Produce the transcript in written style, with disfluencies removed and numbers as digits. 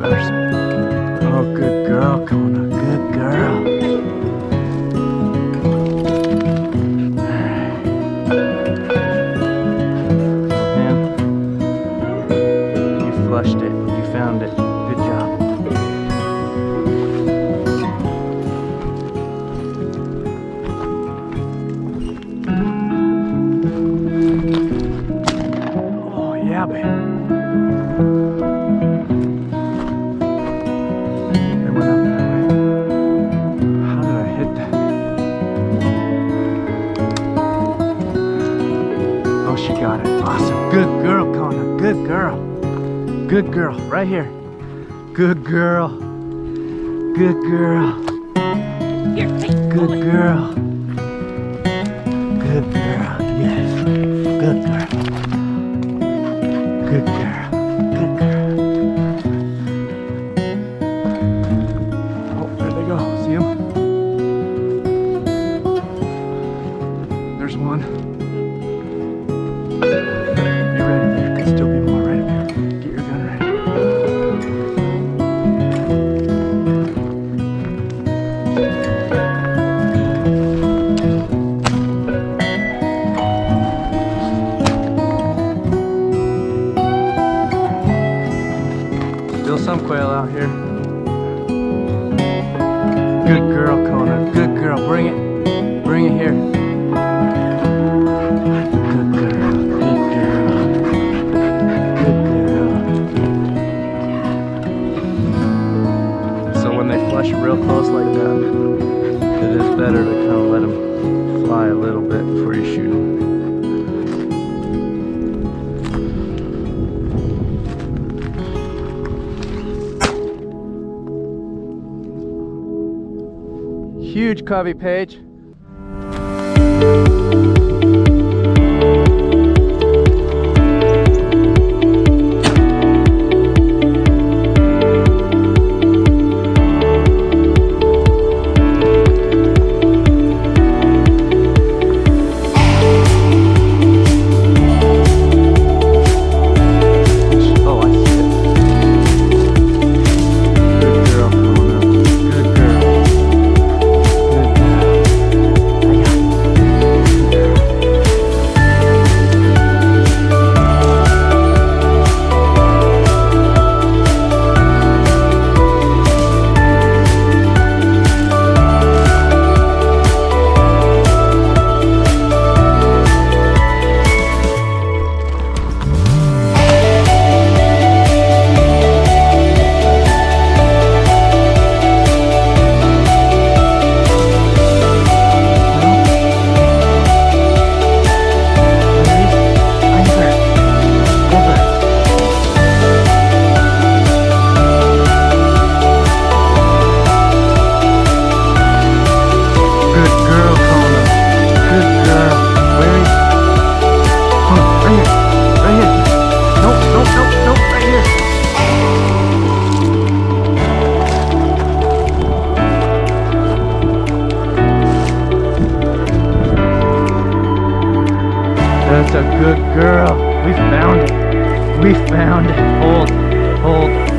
Oh, good girl, Kona. Good girl. You flushed it. You found it. Good job. Oh, yeah, babe. She got it. Awesome. Good girl, Kona. Good girl. Good girl. Right here. Good girl. Good girl. Good girl. Good girl. Yes. Good girl. Good girl. Good girl. Oh, there they go. See them? There's one. Be ready, there could still be more right up here. Get your gun ready. Still some quail out here. Good girl, Kona. Good girl. Bring it. Bring it here. Real close like that, it is better to kind of let them fly a little bit before you shoot them. Huge covey, Paige. That's a good girl. We found it. We found it. Hold.